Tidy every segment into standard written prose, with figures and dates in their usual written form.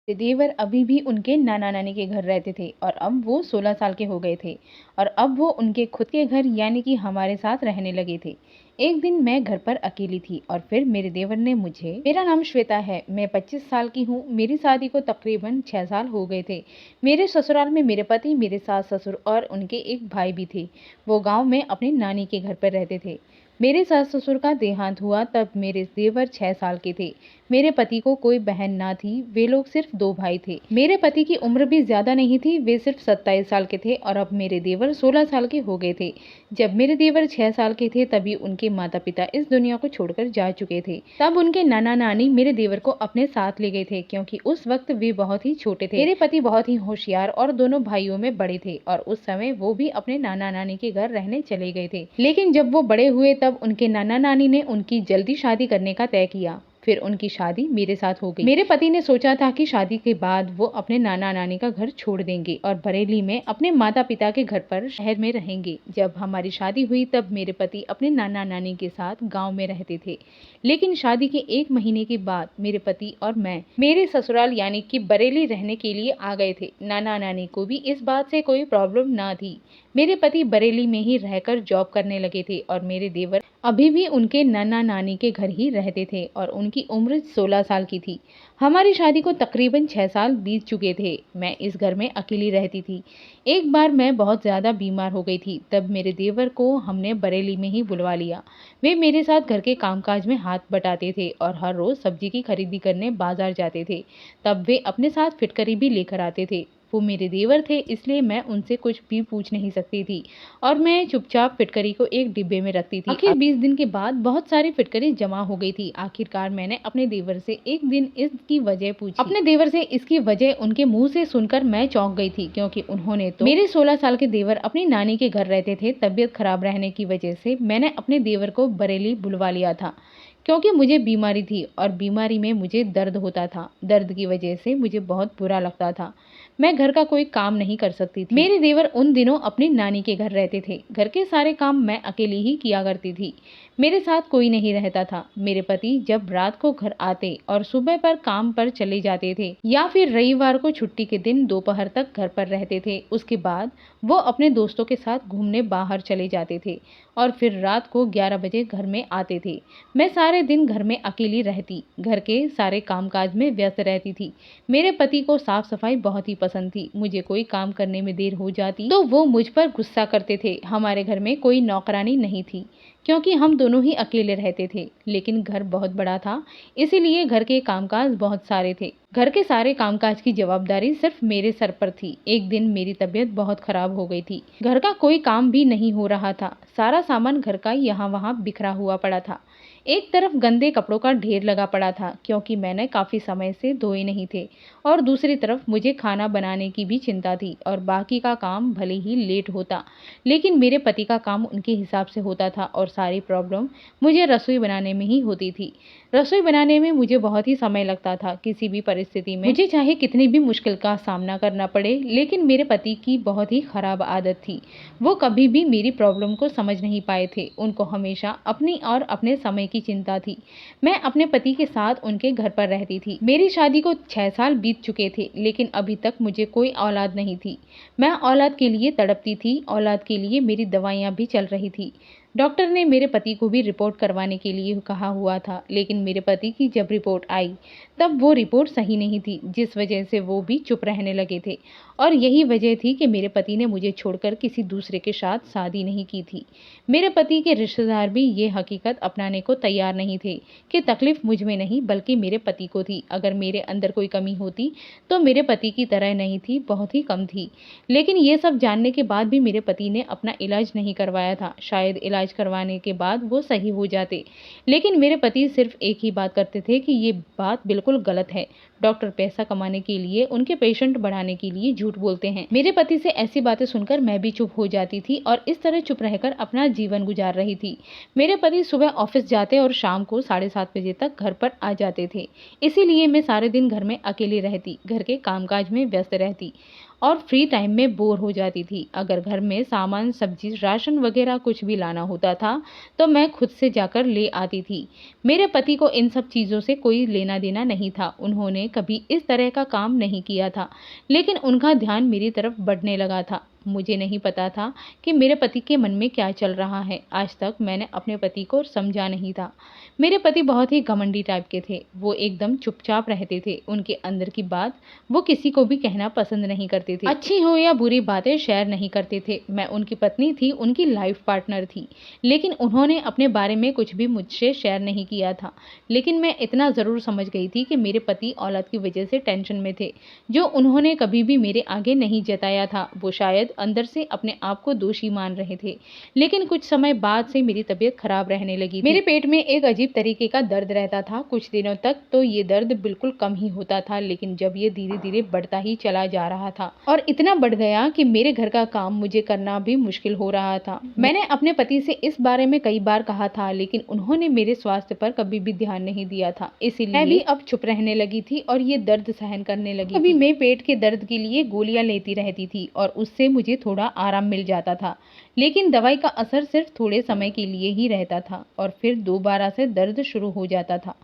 देवर अभी भी उनके नाना-नानी के घर रहते थे और अब वो 16 साल के हो गए थे और अब वो उनके खुद के घर यानी कि हमारे साथ रहने लगे थे। एक दिन मैं घर पर अकेली थी और फिर मेरे देवर ने मुझे मेरा नाम श्वेता है, मैं 25 साल की हूँ। मेरी शादी को तकरीबन 6 साल हो गए थे। मेरे ससुराल में मेरे पति, मेरे सास-ससुर और उनके एक भाई भी थे। वो गाँव में अपनी नानी के घर पर रहते थे। मेरे सास-ससुर का देहांत हुआ तब मेरे देवर 6 साल के थे। मेरे पति को कोई बहन ना थी, वे लोग सिर्फ 2 भाई थे। मेरे पति की उम्र भी ज़्यादा नहीं थी, वे सिर्फ 27 साल के थे और अब मेरे देवर 16 साल के हो गए थे। जब मेरे देवर 6 साल के थे तभी उनके माता-पिता इस दुनिया को छोड़कर जा चुके थे। तब उनके नाना-नानी मेरे देवर को अपने साथ ले गए थे क्योंकि उस वक्त वे बहुत ही छोटे थे। मेरे पति बहुत ही होशियार और दोनों भाइयों में बड़े थे और उस समय वो भी अपने नाना-नानी के घर रहने चले गए थे। लेकिन जब वो बड़े हुए तब उनके नाना-नानी ने उनकी जल्दी शादी करने का तय किया। फिर उनकी शादी मेरे साथ हो गई। मेरे पति ने सोचा था कि शादी के बाद वो अपने नाना नानी का घर छोड़ देंगे और बरेली में अपने माता पिता के घर पर शहर में रहेंगे। जब हमारी शादी हुई तब मेरे पति अपने नाना नानी के साथ गांव में रहते थे। लेकिन शादी के 1 महीने के बाद मेरे पति और मैं मेरे ससुराल यानी कि बरेली रहने के लिए आ गए थे। नाना नानी को भी इस बात से कोई प्रॉब्लम ना थी। मेरे पति बरेली में ही रहकर जॉब करने लगे थे और मेरे देवर अभी भी उनके नाना नानी के घर ही रहते थे और उनकी उम्र 16 साल की थी। हमारी शादी को तकरीबन 6 साल बीत चुके थे। मैं इस घर में अकेली रहती थी। एक बार मैं बहुत ज़्यादा बीमार हो गई थी, तब मेरे देवर को हमने बरेली में ही बुलवा लिया। वे मेरे साथ घर के कामकाज में हाथ बटाते थे और हर रोज़ सब्जी की खरीदी करने बाजार जाते थे। तब वे अपने साथ फिटकरी भी लेकर आते थे। वो मेरे देवर थे इसलिए मैं उनसे कुछ भी पूछ नहीं सकती थी और मैं चुपचाप फिटकरी को एक डिब्बे में रखती थी। आखिर 20 दिन के बाद बहुत सारी फिटकरी जमा हो गई थी। आखिरकार मैंने अपने देवर से एक दिन इसकी वजह पूछी। अपने देवर से इसकी वजह उनके मुंह से सुनकर मैं चौंक गई थी क्योंकि उन्होंने तो मेरे 16 साल के देवर अपनी नानी के घर रहते थे। तबीयत खराब रहने की वजह से मैंने अपने देवर को बरेली बुलवा लिया था क्योंकि मुझे बीमारी थी और बीमारी में मुझे दर्द होता था। दर्द की वजह से मुझे बहुत बुरा लगता था। मैं घर का कोई काम नहीं कर सकती थी। मेरे देवर उन दिनों अपनी नानी के घर रहते थे। घर के सारे काम मैं अकेली ही किया करती थी। मेरे साथ कोई नहीं रहता था। मेरे पति जब रात को घर आते और सुबह पर काम पर चले जाते थे या फिर रविवार को छुट्टी के दिन दोपहर तक घर पर रहते थे। उसके बाद वो अपने दोस्तों के साथ घूमने बाहर चले जाते थे और फिर रात को 11 बजे घर में आते थे। मैं सारे दिन घर में अकेली रहती, घर के सारे कामकाज में व्यस्त रहती थी। मेरे पति को साफ सफाई बहुत ही पसंद थी। मुझे कोई काम करने में देर हो जाती तो वो मुझ पर गुस्सा करते थे। हमारे घर में कोई नौकरानी नहीं थी क्योंकि हम दोनों ही अकेले रहते थे। लेकिन घर बहुत बड़ा था, इसीलिए घर के कामकाज बहुत सारे थे। घर के सारे कामकाज की जवाबदारी सिर्फ मेरे सर पर थी। एक दिन मेरी तबीयत बहुत खराब हो गई थी। घर का कोई काम भी नहीं हो रहा था। सारा सामान घर का यहाँ वहाँ बिखरा हुआ पड़ा था। एक तरफ गंदे कपड़ों का ढेर लगा पड़ा था क्योंकि मैंने काफ़ी समय से धोए नहीं थे और दूसरी तरफ मुझे खाना बनाने की भी चिंता थी और बाकी का काम भले ही लेट होता लेकिन मेरे पति का काम उनके हिसाब से होता था और सारी प्रॉब्लम मुझे रसोई बनाने में ही होती थी। रसोई बनाने में मुझे बहुत ही समय लगता था। किसी भी परिस्थिति में मुझे चाहे कितनी भी मुश्किल का सामना करना पड़े, लेकिन मेरे पति की बहुत ही खराब आदत थी। वो कभी भी मेरी प्रॉब्लम को समझ नहीं पाए थे। उनको हमेशा अपनी और अपने समय की चिंता थी। मैं अपने पति के साथ उनके घर पर रहती थी। मेरी शादी को 6 साल बीत चुके थे लेकिन अभी तक मुझे कोई औलाद नहीं थी। मैं औलाद के लिए तड़पती थी। औलाद के लिए मेरी दवाइयाँ भी चल रही थी। डॉक्टर ने मेरे पति को भी रिपोर्ट करवाने के लिए कहा हुआ था लेकिन मेरे पति की जब रिपोर्ट आई तब वो रिपोर्ट सही नहीं थी, जिस वजह से वो भी चुप रहने लगे थे और यही वजह थी कि मेरे पति ने मुझे छोड़कर किसी दूसरे के साथ शादी नहीं की थी। मेरे पति के रिश्तेदार भी ये हकीकत अपनाने को तैयार नहीं थे कि तकलीफ मुझ में नहीं बल्कि मेरे पति को थी। अगर मेरे अंदर कोई कमी होती तो मेरे पति की तरह नहीं थी, बहुत ही कम थी। लेकिन ये सब जानने के बाद भी मेरे पति ने अपना इलाज नहीं करवाया था। शायद इलाज करवाने के बाद वो सही हो जाते, लेकिन मेरे पति सिर्फ एक ही बात करते थे कि ये बात बिल्कुल गलत है। डॉक्टर पैसा कमाने के लिए, उनके पेशेंट बढ़ाने के लिए झूठ बोलते हैं। मेरे पति से ऐसी बातें सुनकर मैं भी चुप हो जाती थी और इस तरह चुप रहकर अपना जीवन गुजार रही थी। मेरे पति सुबह ऑफिस जाते और शाम को 7:30 बजे तक घर पर आ जाते थे। इसीलिए मैं सारे दिन घर में अकेली रहती, घर के कामकाज में व्यस्त रहती और फ्री टाइम में बोर हो जाती थी। अगर घर में सामान, सब्जी, राशन वगैरह कुछ भी लाना होता था तो मैं खुद से जाकर ले आती थी। मेरे पति को इन सब चीज़ों से कोई लेना देना नहीं था। उन्होंने कभी इस तरह का काम नहीं किया था, लेकिन उनका ध्यान मेरी तरफ बढ़ने लगा था। मुझे नहीं पता था कि मेरे पति के मन में क्या चल रहा है। आज तक मैंने अपने पति को समझा नहीं था। मेरे पति बहुत ही घमंडी टाइप के थे। वो एकदम चुपचाप रहते थे। उनके अंदर की बात वो किसी को भी कहना पसंद नहीं करते थे। अच्छी हो या बुरी बातें शेयर नहीं करते थे। मैं उनकी पत्नी थी, उनकी लाइफ पार्टनर थी, लेकिन उन्होंने अपने बारे में कुछ भी मुझसे शेयर नहीं किया था। लेकिन मैं इतना ज़रूर समझ गई थी कि मेरे पति औलाद की वजह से टेंशन में थे, जो उन्होंने कभी भी मेरे आगे नहीं जताया था। वो शायद अंदर से अपने आप को दोषी मान रहे थे। लेकिन कुछ समय बाद से मेरी तबीयत खराब रहने लगी थी। मेरे पेट में एक अजीब तरीके का दर्द रहता था। कुछ दिनों तक तो ये दर्द बिल्कुल कम ही होता था, लेकिन जब ये धीरे धीरे बढ़ता ही चला जा रहा था और इतना बढ़ गया कि मेरे घर का काम मुझे करना भी मुश्किल हो रहा था। मैंने अपने पति से इस बारे में कई बार कहा था, लेकिन उन्होंने मेरे स्वास्थ्य पर कभी भी ध्यान नहीं दिया था। इसलिए मैं भी अब चुप रहने लगी थी और ये दर्द सहन करने लगी। कभी मैं पेट के दर्द के लिए गोलियां लेती रहती थी और उससे मुझे थोड़ा आराम मिल जाता था, लेकिन दवाई का असर सिर्फ थोड़े समय के लिए ही रहता था और फिर दोबारा से दर्द शुरू हो जाता था।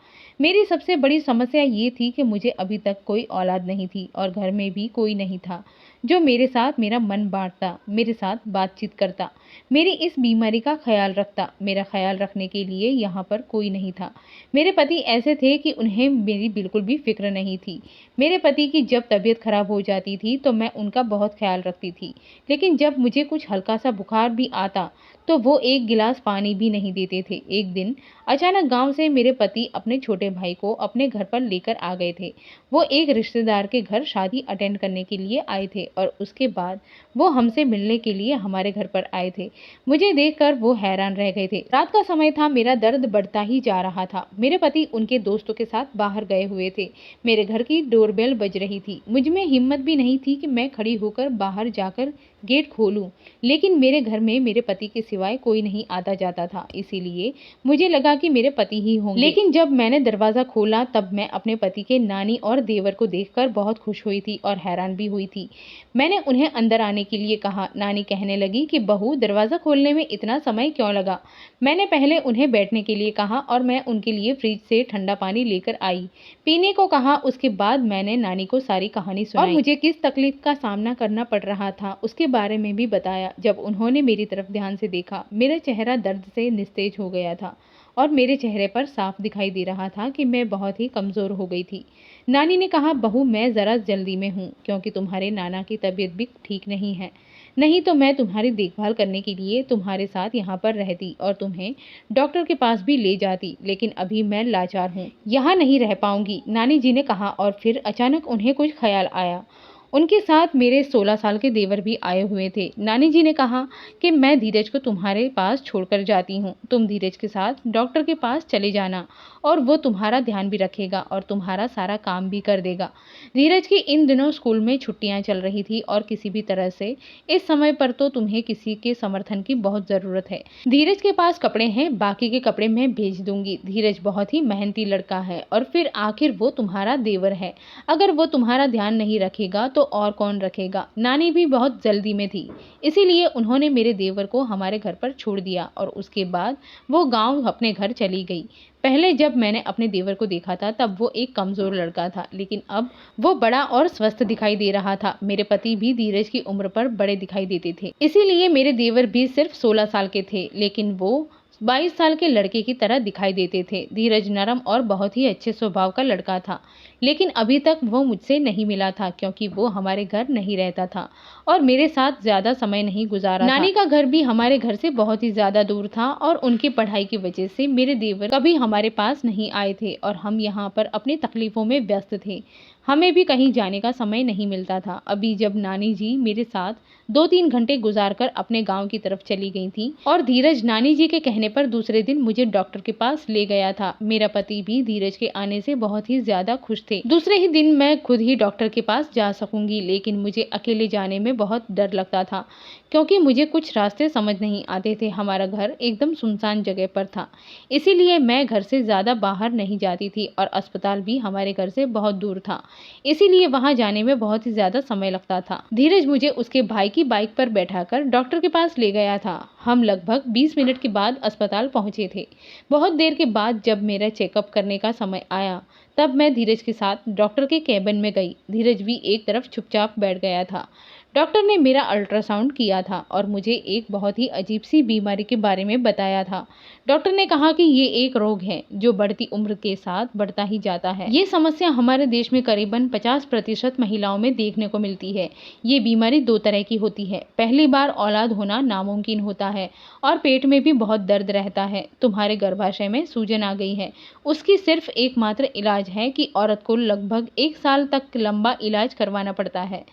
मेरी सबसे बड़ी समस्या ये थी कि मुझे अभी तक कोई औलाद नहीं थी और घर में भी कोई नहीं था जो मेरे साथ मेरा मन बांटता, मेरे साथ बातचीत करता, मेरी इस बीमारी का ख्याल रखता। मेरा ख्याल रखने के लिए यहाँ पर कोई नहीं था। मेरे पति ऐसे थे कि उन्हें मेरी बिल्कुल भी फिक्र नहीं थी। मेरे पति की जब तबीयत खराब हो जाती थी तो मैं उनका बहुत ख्याल रखती थी, लेकिन जब मुझे कुछ हल्का सा बुखार भी आता तो वो एक गिलास पानी भी नहीं देते थे। एक दिन अचानक गांव से मेरे पति अपने छोटे भाई को अपने घर पर लेकर आ गए थे। वो एक रिश्तेदार के घर शादी अटेंड करने के लिए आए थे और उसके बाद वो हमसे मिलने के लिए हमारे घर पर आए थे। मुझे देखकर वो हैरान रह गए थे। रात का समय था, मेरा दर्द बढ़ता ही जा रहा था। मेरे पति उनके दोस्तों के साथ बाहर गए हुए थे। मेरे घर की डोरबेल बज रही थी। मुझ में हिम्मत भी नहीं थी कि मैं खड़ी होकर बाहर जाकर गेट खोलूं, लेकिन मेरे घर में मेरे पति के सिवाय कोई नहीं आता जाता था, इसीलिए मुझे लगा कि मेरे पति ही होंगे। लेकिन जब मैंने दरवाजा खोला तब मैं अपने पति के नानी और देवर को देखकर बहुत खुश हुई थी और हैरान भी हुई थी। मैंने उन्हें अंदर आने के लिए कहा। नानी कहने लगी कि बहू, दरवाजा खोलने में इतना समय क्यों लगा? मैंने पहले उन्हें बैठने के लिए कहा और मैं उनके लिए फ्रिज से ठंडा पानी लेकर आई, पीने को कहा। उसके बाद मैंने नानी को सारी कहानी सुनाई और मुझे किस तकलीफ का सामना करना पड़ रहा था उसके बारे में भी बताया। जब उन्होंने मेरी तरफ ध्यान से देखा, मेरा चेहरा दर्द से निस्तेज हो गया था और मेरे चेहरे पर साफ दिखाई दे रहा था कि मैं बहुत ही कमज़ोर हो गई थी। नानी ने कहा, बहू, मैं ज़रा जल्दी में हूँ क्योंकि तुम्हारे नाना की तबीयत भी ठीक नहीं है। नहीं तो मैं तुम्हारी देखभाल करने के लिए तुम्हारे साथ यहाँ पर रहती और तुम्हें डॉक्टर के पास भी ले जाती, लेकिन अभी मैं लाचार हूँ, यहाँ नहीं रह पाऊंगी, नानी जी ने कहा। और फिर अचानक उन्हें कुछ ख्याल आया। उनके साथ मेरे 16 साल के देवर भी आए हुए थे। नानी जी ने कहा कि मैं धीरज को तुम्हारे पास छोड़कर जाती हूँ। तुम धीरज के साथ डॉक्टर के पास चले जाना और वो तुम्हारा ध्यान भी रखेगा और तुम्हारा सारा काम भी कर देगा। धीरज की इन दिनों स्कूल में छुट्टियां चल रही थी और किसी भी तरह से इस समय पर तो तुम्हें किसी के समर्थन की बहुत ज़रूरत है। धीरज के पास कपड़े हैं, बाकी के कपड़े मैं भेज दूंगी। धीरज बहुत ही मेहनती लड़का है और फिर आखिर वो तुम्हारा देवर है। अगर वो तुम्हारा ध्यान नहीं रखेगा तो और कौन रखेगा? नानी भी बहुत जल्दी में थी, इसीलिए उन्होंने मेरे देवर को हमारे घर पर छोड़ दिया और उसके बाद वो गांव अपने घर चली गई। पहले जब मैंने अपने देवर को देखा था तब वो एक कमज़ोर लड़का था, लेकिन अब वो बड़ा और स्वस्थ दिखाई दे रहा था। मेरे पति भी धीरज की उम्र पर बड़े दिखाई देते थे, इसीलिए मेरे देवर भी सिर्फ 16 साल के थे, लेकिन वो 22 साल के लड़के की तरह दिखाई देते थे। धीरज नरम और बहुत ही अच्छे स्वभाव का लड़का था, लेकिन अभी तक वो मुझसे नहीं मिला था क्योंकि वो हमारे घर नहीं रहता था और मेरे साथ ज़्यादा समय नहीं गुजारा था। नानी का घर भी हमारे घर से बहुत ही ज़्यादा दूर था और उनकी पढ़ाई की वजह से मेरे देवर कभी हमारे पास नहीं आए थे और हम यहाँ पर अपनी तकलीफ़ों में व्यस्त थे। हमें भी कहीं जाने का समय नहीं मिलता था। अभी जब नानी जी मेरे साथ 2-3 घंटे गुजार कर अपने गांव की तरफ चली गई थी और धीरज नानी जी के कहने कहने पर दूसरे दिन मुझे डॉक्टर के पास ले गया था। मेरा पति भी धीरज के आने से बहुत ही ज्यादा खुश थे। दूसरे ही दिन मैं खुद ही डॉक्टर के पास जा सकूंगी, लेकिन मुझे अकेले जाने में बहुत डर लगता था क्योंकि मुझे कुछ रास्ते समझ नहीं आते थे। हमारा घर एकदम सुनसान जगह पर था, इसीलिए मैं घर से ज़्यादा बाहर नहीं जाती थी और अस्पताल भी हमारे घर से बहुत दूर था, इसीलिए वहां जाने में बहुत ही ज़्यादा समय लगता था। धीरज मुझे उसके भाई की बाइक पर बैठाकर डॉक्टर के पास ले गया था। हम लगभग 20 मिनट के बाद अस्पताल पहुंचे थे। बहुत देर के बाद जब मेरा चेकअप करने का समय आया, तब मैं धीरज के साथ डॉक्टर के केबिन में गई। धीरज भी एक तरफ चुपचाप बैठ गया था। डॉक्टर ने मेरा अल्ट्रासाउंड किया था और मुझे एक बहुत ही अजीब सी बीमारी के बारे में बताया था। डॉक्टर ने कहा कि ये एक रोग है जो बढ़ती उम्र के साथ बढ़ता ही जाता है। ये समस्या हमारे देश में करीबन 50% महिलाओं में देखने को मिलती है। ये बीमारी 2 तरह की होती है। पहली बार औलाद होना नामुमकिन होता है और पेट में भी बहुत दर्द रहता है। तुम्हारे गर्भाशय में सूजन आ गई है। उसकी सिर्फ एकमात्र इलाज है कि औरत को लगभग 1 साल तक लंबा इलाज करवाना पड़ता है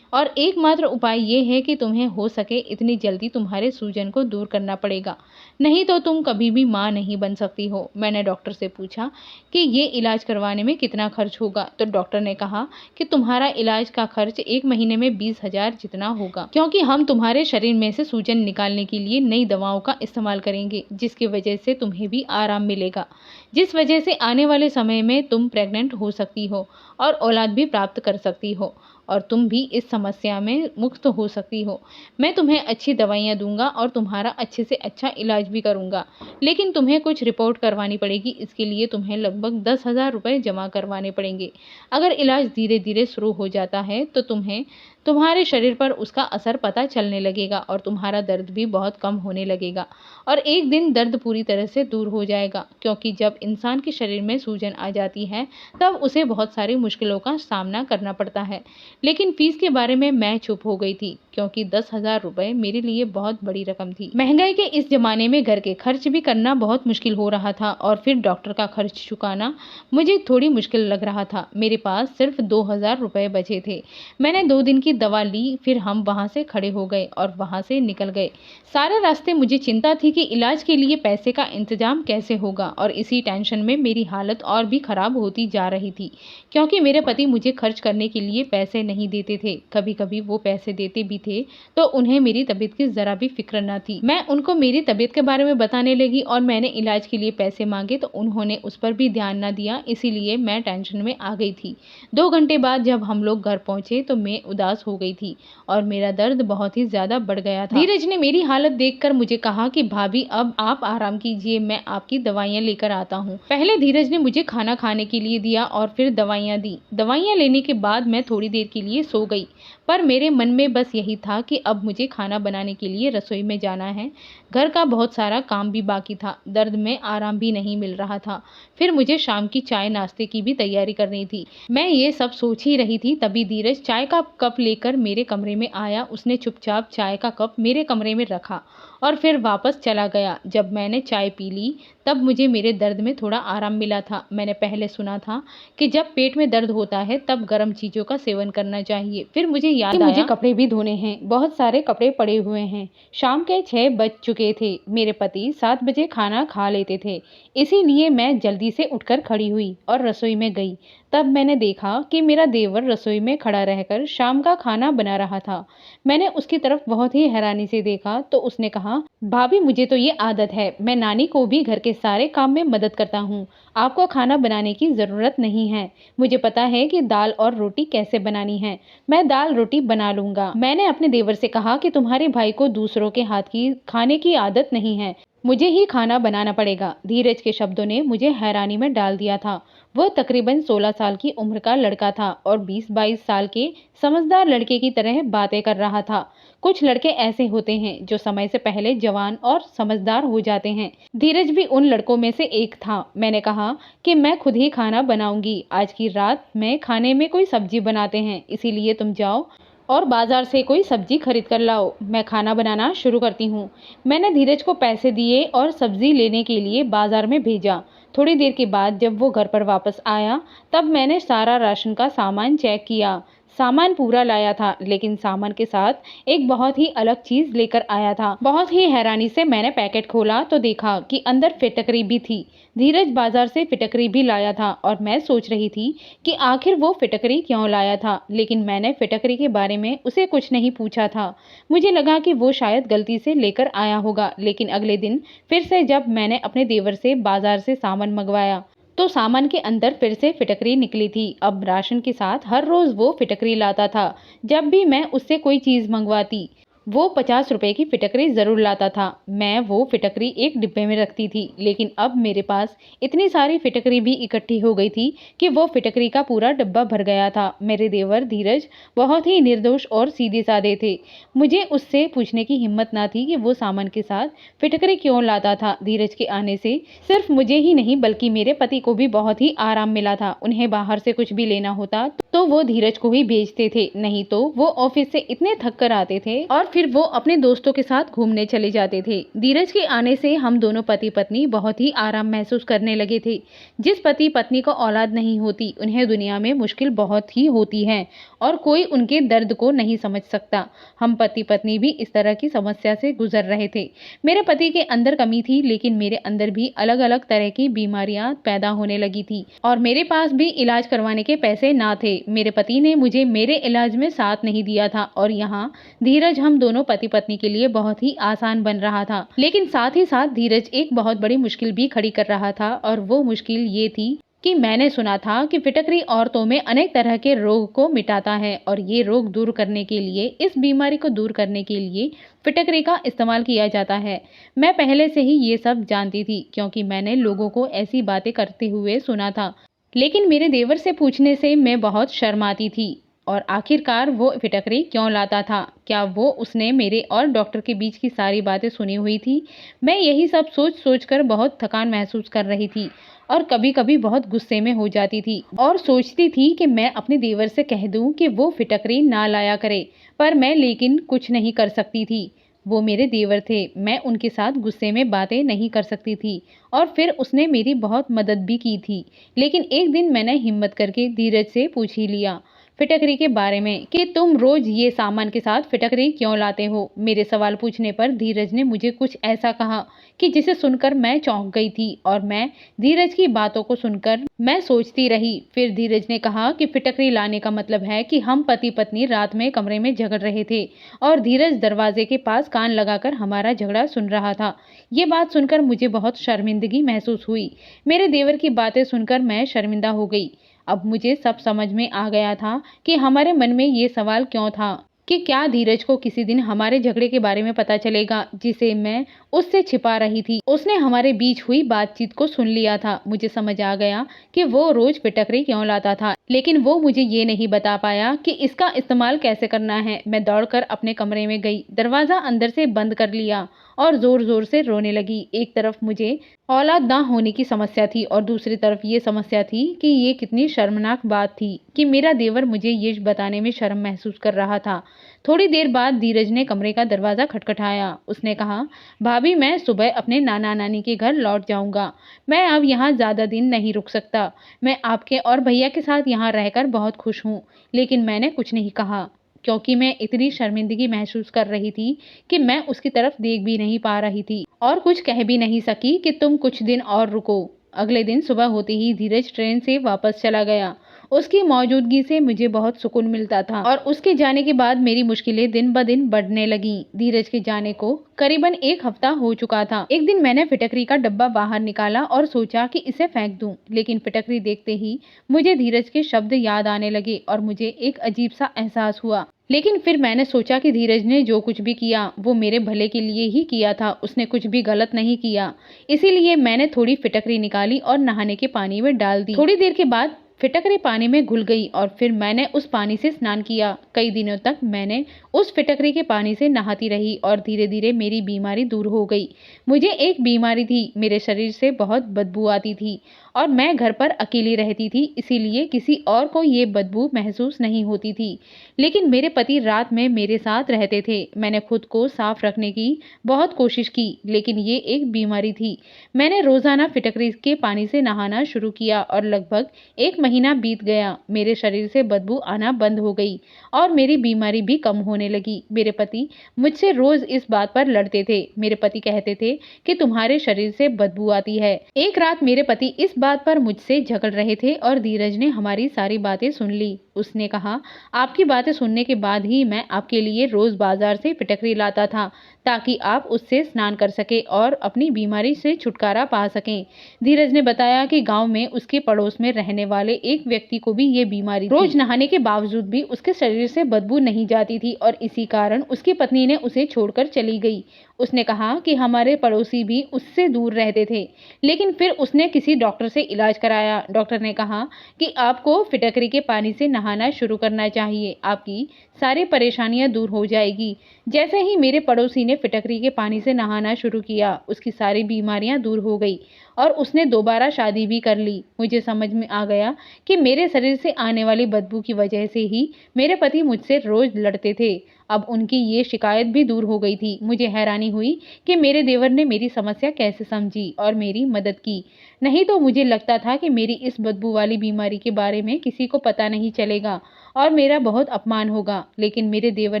और एकमात्र उपाय ये है कि तुम्हें हो सके इतनी जल्दी तुम्हारे सूजन को दूर करना पड़ेगा, नहीं तो तुम कभी भी माँ नहीं बन सकती हो। मैंने डॉक्टर से पूछा कि ये इलाज करवाने में कितना खर्च होगा, तो डॉक्टर ने कहा कि तुम्हारा इलाज का खर्च 1 महीने में 20,000 जितना होगा, क्योंकि हम तुम्हारे शरीर में से सूजन निकालने के लिए नई दवाओं का इस्तेमाल करेंगे, जिसकी वजह से तुम्हें भी आराम मिलेगा, जिस वजह से आने वाले समय में तुम प्रेग्नेंट हो सकती हो और औलाद भी प्राप्त कर सकती हो और तुम भी इस समस्या में मुक्त हो सकती हो। मैं तुम्हें अच्छी दवाइयाँ दूंगा और तुम्हारा अच्छे से अच्छा इलाज भी करूंगा, लेकिन तुम्हें कुछ रिपोर्ट करवानी पड़ेगी। इसके लिए तुम्हें लगभग 10,000 रुपये जमा करवाने पड़ेंगे। अगर इलाज धीरे धीरे शुरू हो जाता है तो तुम्हें तुम्हारे शरीर पर उसका असर पता चलने लगेगा और तुम्हारा दर्द भी बहुत कम होने लगेगा और एक दिन दर्द पूरी तरह से दूर हो जाएगा, क्योंकि जब इंसान के शरीर में सूजन आ जाती है तब उसे बहुत सारी मुश्किलों का सामना करना पड़ता है। लेकिन फीस के बारे में मैं चुप हो गई थी, क्योंकि 10,000 रुपये मेरे लिए बहुत बड़ी रकम थी। महंगाई के इस जमाने में घर के खर्च भी करना बहुत मुश्किल हो रहा था और फिर डॉक्टर का खर्च चुकाना मुझे थोड़ी मुश्किल लग रहा था। मेरे पास सिर्फ 2,000 रुपये बचे थे। मैंने 2 दिन की दवा ली, फिर हम वहाँ से खड़े हो गए और वहाँ से निकल गए। सारे रास्ते मुझे चिंता थी कि इलाज के लिए पैसे का इंतजाम कैसे होगा और इसी टेंशन में मेरी हालत और भी खराब होती जा रही थी, क्योंकि मेरे पति मुझे खर्च करने के लिए पैसे नहीं देते थे। कभी कभी वो पैसे देते भी थे तो उन्हें मेरी तबीयत की जरा भी फिक्र न थी। मैं उनको मेरी तबीयत के बारे में बताने लगी और मैंने इलाज के लिए पैसे मांगे तो उन्होंने उस पर भी ध्यान न दिया, इसीलिए मैं टेंशन में आ गई थी। 2 घंटे बाद जब हम लोग घर पहुंचे तो मैं उदास हो गई थी और मेरा दर्द बहुत ही ज्यादा बढ़ गया था। धीरज ने मेरी हालत देखकर मुझे कहा कि भाभी अब आप आराम कीजिए, मैं आपकी दवाइयाँ लेकर आता हूँ। पहले धीरज ने मुझे खाना खाने के लिए दिया और फिर दवाइयाँ दी। दवाइयाँ लेने के बाद मैं थोड़ी देर के लिए सो गई, पर मेरे मन में बस यही था कि अब मुझे खाना बनाने के लिए रसोई में जाना है। घर का बहुत सारा काम भी बाकी था। दर्द में आराम भी नहीं मिल रहा था। फिर मुझे शाम की चाय नाश्ते की भी तैयारी करनी थी। मैं ये सब सोच ही रही थी, तभी धीरज चाय का कप लेकर मेरे कमरे में आया। उसने चुपचाप चाय का कप मेरे कमरे में रखा और फिर वापस चला गया। जब मैंने चाय पी ली तब मुझे मेरे दर्द में थोड़ा आराम मिला था। मैंने पहले सुना था कि जब पेट में दर्द होता है तब गर्म चीज़ों का सेवन करना चाहिए। फिर मुझे याद आया मुझे कपड़े भी धोने हैं, बहुत सारे कपड़े पड़े हुए हैं। शाम के 6 बज चुके थे। मेरे पति 7 बजे खाना खा लेते थे, इसीलिए मैं जल्दी से उठकर खड़ी हुई और रसोई में गई। तब मैंने देखा कि मेरा देवर रसोई में खड़ा रहकर शाम का खाना बना रहा था। मैंने उसकी तरफ बहुत ही हैरानी से देखा तो उसने कहा, भाभी मुझे तो ये आदत है, मैं नानी को भी घर के सारे काम में मदद करता हूँ, आपको खाना बनाने की ज़रूरत नहीं है। मुझे पता है कि दाल और रोटी कैसे बनानी है, मैं दाल रोटी बना लूँगा। मैंने अपने देवर से कहा कि तुम्हारे भाई को दूसरों के हाथ की खाने की आदत नहीं है, मुझे ही खाना बनाना पड़ेगा। धीरज के शब्दों ने मुझे हैरानी में डाल दिया था। वह तकरीबन 16 साल की उम्र का लड़का था और 20-22 साल के समझदार लड़के की तरह बातें कर रहा था। कुछ लड़के ऐसे होते हैं जो समय से पहले जवान और समझदार हो जाते हैं। धीरज भी उन लड़कों में से एक था। मैंने कहा कि मैं खुद ही खाना बनाऊंगी, आज की रात में खाने में कोई सब्जी बनाते हैं, इसीलिए तुम जाओ और बाजार से कोई सब्जी खरीद कर लाओ, मैं खाना बनाना शुरू करती हूँ। मैंने धीरज को पैसे दिए और सब्जी लेने के लिए बाजार में भेजा। थोड़ी देर के बाद जब वो घर पर वापस आया तब मैंने सारा राशन का सामान चेक किया। सामान पूरा लाया था, लेकिन सामान के साथ एक बहुत ही अलग चीज लेकर आया था। बहुत ही हैरानी से मैंने पैकेट खोला तो देखा कि अंदर फिटकरी भी थी। धीरज बाजार से फिटकरी भी लाया था और मैं सोच रही थी कि आखिर वो फिटकरी क्यों लाया था, लेकिन मैंने फिटकरी के बारे में उसे कुछ नहीं पूछा था। मुझे लगा कि वो शायद गलती से लेकर आया होगा, लेकिन अगले दिन फिर से जब मैंने अपने देवर से बाजार से सामान मंगवाया तो सामान के अंदर फिर से फिटकरी निकली थी। अब राशन के साथ हर रोज वो फिटकरी लाता था। जब भी मैं उससे कोई चीज मंगवाती वो 50 रुपए की फिटकरी जरूर लाता था। मैं वो फिटकरी एक डिब्बे में रखती थी, लेकिन अब मेरे पास इतनी सारी फिटकरी भी इकट्ठी हो गई थी कि वो फिटकरी का पूरा डब्बा भर गया था। मेरे देवर धीरज बहुत ही निर्दोष और सीधे साधे थे। मुझे उससे पूछने की हिम्मत ना थी कि वो सामान के साथ फिटकरी क्यों लाता था। धीरज के आने से सिर्फ मुझे ही नहीं बल्कि मेरे पति को भी बहुत ही आराम मिला था। उन्हें बाहर से कुछ भी लेना होता तो वो धीरज को ही भेजते थे, नहीं तो वो ऑफिस से इतने थक कर आते थे और फिर वो अपने दोस्तों के साथ घूमने चले जाते थे। धीरज के आने से हम दोनों पति पत्नी बहुत ही आराम महसूस करने लगे थे। जिस पति पत्नी को औलाद नहीं होती उन्हें दुनिया में मुश्किल बहुत ही होती है और कोई उनके दर्द को नहीं समझ सकता। हम पति पत्नी भी इस तरह की समस्या से गुजर रहे थे। मेरे पति के अंदर कमी थी, लेकिन मेरे अंदर भी अलग अलग तरह की बीमारियां पैदा होने लगी थी और मेरे पास भी इलाज करवाने के पैसे ना थे। मेरे पति ने मुझे मेरे इलाज में साथ नहीं दिया था और यहाँ धीरज हम दोनों पति पत्नी के लिए बहुत ही आसान बन रहा था, लेकिन साथ ही साथ धीरज एक बहुत बड़ी मुश्किल भी खड़ी कर रहा था और वो मुश्किल ये थी कि मैंने सुना था कि फिटकरी औरतों में अनेक तरह के रोग को मिटाता है और ये रोग दूर करने के लिए, इस बीमारी को दूर करने के लिए फिटकरी का इस्तेमाल किया जाता है। मैं पहले से ही ये सब जानती थी क्योंकि मैंने लोगों को ऐसी बातें करते हुए सुना था, लेकिन मेरे देवर से पूछने से मैं बहुत शर्माती थी। और आखिरकार वो फिटकरी क्यों लाता था? क्या वो उसने मेरे और डॉक्टर के बीच की सारी बातें सुनी हुई थी? मैं यही सब सोच सोच कर बहुत थकान महसूस कर रही थी और कभी कभी बहुत गुस्से में हो जाती थी और सोचती थी कि मैं अपने देवर से कह दूं कि वो फिटकरी ना लाया करे, पर मैं लेकिन कुछ नहीं कर सकती थी। वो मेरे देवर थे, मैं उनके साथ गुस्से में बातें नहीं कर सकती थी और फिर उसने मेरी बहुत मदद भी की थी। लेकिन एक दिन मैंने हिम्मत करके धीरज से पूछ ही लिया फिटकरी के बारे में कि तुम रोज ये सामान के साथ फिटकरी क्यों लाते हो। मेरे सवाल पूछने पर धीरज ने मुझे कुछ ऐसा कहा कि जिसे सुनकर मैं चौंक गई थी और मैं धीरज की बातों को सुनकर मैं सोचती रही। फिर धीरज ने कहा कि फिटकरी लाने का मतलब है कि हम पति पत्नी रात में कमरे में झगड़ रहे थे और धीरज दरवाजे के पास कान लगाकर हमारा झगड़ा सुन रहा था। ये बात सुनकर मुझे बहुत शर्मिंदगी महसूस हुई। मेरे देवर की बातें सुनकर मैं शर्मिंदा हो गई। अब मुझे सब समझ में आ गया था कि हमारे मन में ये सवाल क्यों था कि क्या धीरज को किसी दिन हमारे झगड़े के बारे में पता चलेगा जिसे मैं उससे छिपा रही थी। उसने हमारे बीच हुई बातचीत को सुन लिया था। मुझे समझ आ गया कि वो रोज फिटकरी क्यों लाता था, लेकिन वो मुझे ये नहीं बता पाया कि इसका इस्तेमाल कैसे करना है। मैं दौड़कर अपने कमरे में गई, दरवाजा अंदर से बंद कर लिया और जोर जोर से रोने लगी। एक तरफ मुझे औलाद ना होने की समस्या थी और दूसरी तरफ ये समस्या थी कि ये कितनी शर्मनाक बात थी कि मेरा देवर मुझे ये बताने में शर्म महसूस कर रहा था। थोड़ी देर बाद धीरज ने कमरे का दरवाजा खटखटाया। उसने कहा, भाभी मैं सुबह अपने नाना नानी के घर लौट जाऊंगा। मैं अब यहाँ ज्यादा दिन नहीं रुक सकता। मैं आपके और भैया के साथ यहाँ रहकर बहुत खुश हूँ। लेकिन मैंने कुछ नहीं कहा क्योंकि मैं इतनी शर्मिंदगी महसूस कर रही थी कि मैं उसकी तरफ देख भी नहीं पा रही थी और कुछ कह भी नहीं सकी कि तुम कुछ दिन और रुको। अगले दिन सुबह होते ही धीरज ट्रेन से वापस चला गया। उसकी मौजूदगी से मुझे बहुत सुकून मिलता था और उसके जाने के बाद मेरी मुश्किलें दिन ब दिन बढ़ने लगीं। धीरज के जाने को करीबन 1 हफ्ता हो चुका था। एक दिन मैंने फिटकरी का डब्बा बाहर निकाला और सोचा कि इसे फेंक दूं, लेकिन फिटकरी देखते ही मुझे धीरज के शब्द याद आने लगे और मुझे एक अजीब सा एहसास हुआ। लेकिन फिर मैंने सोचा कि धीरज ने जो कुछ भी किया वो मेरे भले के लिए ही किया था। उसने कुछ भी गलत नहीं किया। इसीलिए मैंने थोड़ी फिटकरी निकाली और नहाने के पानी में डाल दी। थोड़ी देर के बाद फिटकरी पानी में घुल गई और फिर मैंने उस पानी से स्नान किया। कई दिनों तक मैंने उस फिटकरी के पानी से नहाती रही और धीरे धीरे मेरी बीमारी दूर हो गई। मुझे एक बीमारी थी, मेरे शरीर से बहुत बदबू आती थी और मैं घर पर अकेली रहती थी, इसीलिए किसी और को ये बदबू महसूस नहीं होती थी। लेकिन मेरे पति रात में मेरे साथ रहते थे। मैंने खुद को साफ रखने की बहुत कोशिश की, लेकिन ये एक बीमारी थी। मैंने रोजाना फिटकरी के पानी से नहाना शुरू किया और लगभग 1 महीना बीत गया। मेरे शरीर से बदबू आना बंद हो गई और मेरी बीमारी भी कम होने लगी। मेरे पति मुझसे रोज इस बात पर लड़ते थे। मेरे पति कहते थे कि तुम्हारे शरीर से बदबू आती है। एक रात मेरे पति इस बात पर मुझसे झगड़ रहे थे और धीरज ने हमारी सारी बातें सुन ली। उसने कहा, आपकी बातें सुनने के बाद ही मैं आपके लिए रोज बाजार से फिटकरी लाता था, ताकि आप उससे स्नान कर सके और अपनी बीमारी से छुटकारा पा सकें। धीरज ने बताया कि गांव में उसके पड़ोस में रहने वाले एक व्यक्ति को भी ये बीमारी थी। रोज नहाने के बावजूद भी उसके शरीर से बदबू नहीं जाती थी और इसी कारण उसकी पत्नी ने उसे छोड़कर चली गई। उसने कहा कि हमारे पड़ोसी भी उससे दूर रहते थे, लेकिन फिर उसने किसी डॉक्टर से इलाज कराया। डॉक्टर ने कहा कि आपको फिटकरी के पानी से नहाना शुरू करना चाहिए, आपकी सारी परेशानियां दूर हो जाएगी। जैसे ही मेरे पड़ोसी ने फिटकरी के पानी से नहाना शुरू किया, उसकी सारी बीमारियां दूर हो गई और उसने दोबारा शादी भी कर ली। मुझे समझ में आ गया कि मेरे शरीर से आने वाली बदबू की वजह से ही मेरे पति मुझसे रोज लड़ते थे। अब उनकी ये शिकायत भी दूर हो गई थी। मुझे हैरानी हुई कि मेरे देवर ने मेरी समस्या कैसे समझी और मेरी मदद की। नहीं तो मुझे लगता था कि मेरी इस बदबू वाली बीमारी के बारे में किसी को पता नहीं चलेगा और मेरा बहुत अपमान होगा, लेकिन मेरे देवर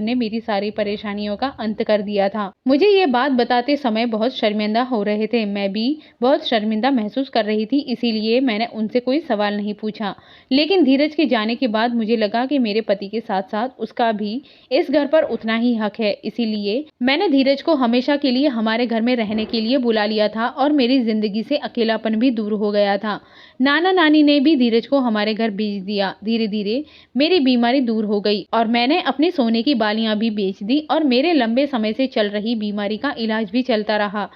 ने मेरी सारी परेशानियों का अंत कर दिया था। मुझे ये बात बताते समय बहुत शर्मिंदा हो रहे थे। मैं भी बहुत शर्मिंदा महसूस कर रही थी, इसीलिए मैंने उनसे कोई सवाल नहीं पूछा। लेकिन धीरज के जाने के बाद मुझे लगा कि मेरे पति के साथ साथ उसका भी इस घर पर उतना ही हक है। इसीलिए मैंने धीरज को हमेशा के लिए हमारे घर में रहने के लिए बुला लिया था और मेरी जिंदगी से अकेलापन भी दूर हो गया था। नाना नानी ने भी धीरज को हमारे घर भेज दिया। धीरे धीरे मेरी बीमारी दूर हो गई और मैंने अपनी सोने की बालियां भी बेच दी और मेरे लंबे समय से चल रही बीमारी का इलाज भी चलता रहा।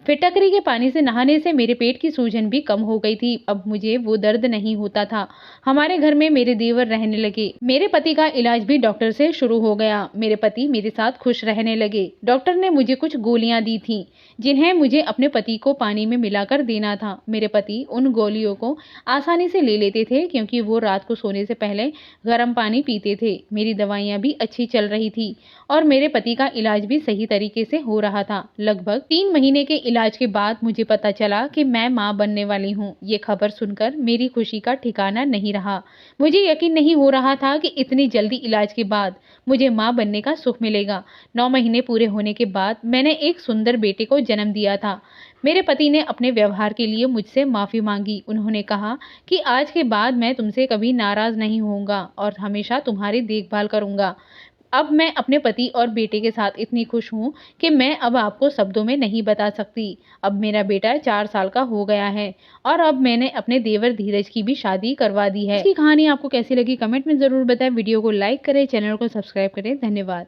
फिटकरी के पानी से नहाने से मेरे पेट की सूजन भी कम हो गई थी। अब मुझे वो दर्द नहीं होता था। हमारे घर में मेरे देवर रहने लगे। मेरे पति का इलाज भी डॉक्टर से शुरू हो गया। मेरे पति मेरे साथ खुश रहने लगे। डॉक्टर ने मुझे कुछ गोलियां दी थी, जिन्हें मुझे अपने पति को पानी में मिलाकर देना था। मेरे पति उन गोलियों को आसानी से ले लेते थे, क्योंकि वो रात को सोने से पहले गर्म पानी पीते थे। मेरी दवाइयां भी अच्छी चल रही थी और मेरे पति का इलाज भी सही तरीके से हो रहा था। लगभग 3 महीने के इलाज के बाद मुझे पता चला कि मैं मां बनने वाली हूं। ये खबर सुनकर मेरी खुशी का ठिकाना नहीं रहा। मुझे यकीन नहीं हो रहा था कि इतनी जल्दी इलाज के बाद मुझे मां बनने का सुख मिलेगा। 9 महीने पूरे होने के बाद मैंने एक सुंदर बेटे को जन्म दिया था। मेरे पति ने अपने व्यवहार के लिए मुझसे माफी मांगी। उन्होंने कहा कि आज के बाद मैं तुमसे कभी नाराज नहीं होऊंगा और हमेशा तुम्हारी देखभाल करूंगा। अब मैं अपने पति और बेटे के साथ इतनी खुश हूँ कि मैं अब आपको शब्दों में नहीं बता सकती। अब मेरा बेटा 4 साल का हो गया है और अब मैंने अपने देवर धीरज की भी शादी करवा दी है। इसकी कहानी आपको कैसी लगी कमेंट में जरूर बताएं। वीडियो को लाइक करें, चैनल को सब्सक्राइब करें। धन्यवाद।